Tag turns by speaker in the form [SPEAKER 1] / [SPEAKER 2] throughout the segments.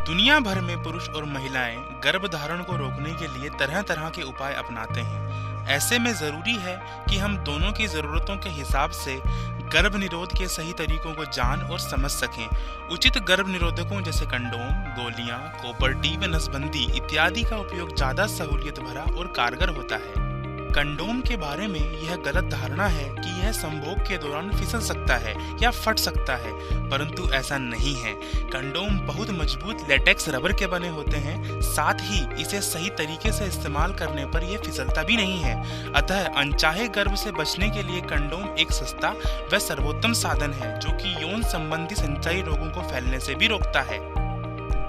[SPEAKER 1] दुनिया भर में पुरुष और महिलाएं गर्भधारण को रोकने के लिए तरह तरह के उपाय अपनाते हैं। ऐसे में जरूरी है कि हम दोनों की जरूरतों के हिसाब से गर्भ निरोध के सही तरीकों को जान और समझ सकें। उचित गर्भ निरोधकों जैसे कंडोम, गोलियां, कॉपर टी व नसबंदी इत्यादि का उपयोग ज्यादा सहूलियत भरा और कारगर होता है। कंडोम के बारे में यह गलत धारणा है कि यह संभोग के दौरान फिसल सकता है या फट सकता है, परंतु ऐसा नहीं है। कंडोम बहुत मजबूत लेटेक्स रबर के बने होते हैं, साथ ही इसे सही तरीके से इस्तेमाल करने पर यह फिसलता भी नहीं है। अतः अनचाहे गर्भ से बचने के लिए कंडोम एक सस्ता व सर्वोत्तम साधन है जो कि यौन संबंधी संचारी रोगों को फैलने से भी रोकता है।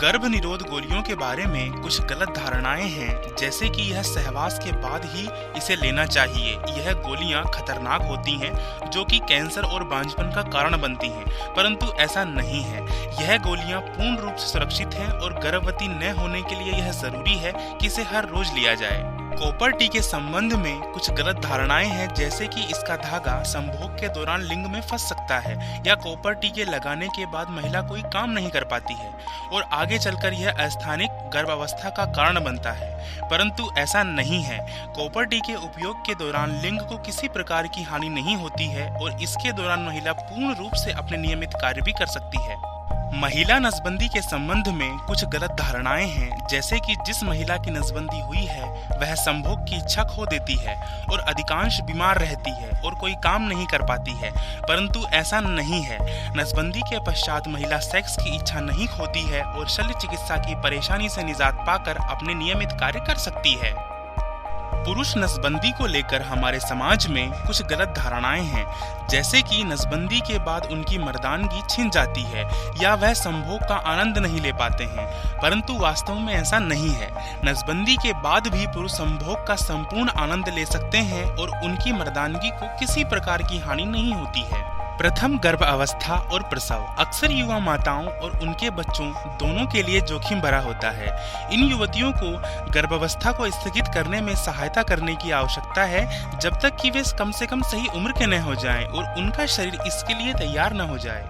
[SPEAKER 1] गर्भ निरोध गोलियों के बारे में कुछ गलत धारणाएं हैं, जैसे कि यह सहवास के बाद ही इसे लेना चाहिए। यह गोलियां खतरनाक होती हैं जो कि कैंसर और बांझपन का कारण बनती हैं, परंतु ऐसा नहीं है। यह गोलियां पूर्ण रूप से सुरक्षित हैं और गर्भवती न होने के लिए यह जरूरी है कि इसे हर रोज लिया जाए। कॉपर टी के संबंध में कुछ गलत धारणाएं हैं, जैसे कि इसका धागा संभोग के दौरान लिंग में फंस सकता है या कॉपर टी के लगाने के बाद महिला कोई काम नहीं कर पाती है और आगे चलकर यह अस्थानिक गर्भावस्था का कारण बनता है, परंतु ऐसा नहीं है। कॉपर टी के उपयोग के दौरान लिंग को किसी प्रकार की हानि नहीं होती है और इसके दौरान महिला पूर्ण रूप से अपने नियमित कार्य भी कर सकती है। महिला नसबंदी के संबंध में कुछ गलत धारणाएं हैं, जैसे कि जिस महिला की नसबंदी हुई है वह संभोग की इच्छा खो देती है और अधिकांश बीमार रहती है और कोई काम नहीं कर पाती है, परंतु ऐसा नहीं है। नसबंदी के पश्चात महिला सेक्स की इच्छा नहीं खोती है और शल्य चिकित्सा की परेशानी से निजात पाकर अपने नियमित कार्य कर सकती है। पुरुष नसबंदी को लेकर हमारे समाज में कुछ गलत धारणाएं हैं, जैसे कि नसबंदी के बाद उनकी मर्दानगी छिन जाती है या वह संभोग का आनंद नहीं ले पाते हैं, परंतु वास्तव में ऐसा नहीं है। नसबंदी के बाद भी पुरुष संभोग का संपूर्ण आनंद ले सकते हैं और उनकी मर्दानगी को किसी प्रकार की हानि नहीं होती है। प्रथम गर्भ अवस्था और प्रसव अक्सर युवा माताओं और उनके बच्चों दोनों के लिए जोखिम भरा होता है। इन युवतियों को गर्भावस्था को स्थगित करने में सहायता करने की आवश्यकता है, जब तक कि वे कम से कम सही उम्र के न हो जाएं और उनका शरीर इसके लिए तैयार न हो जाए।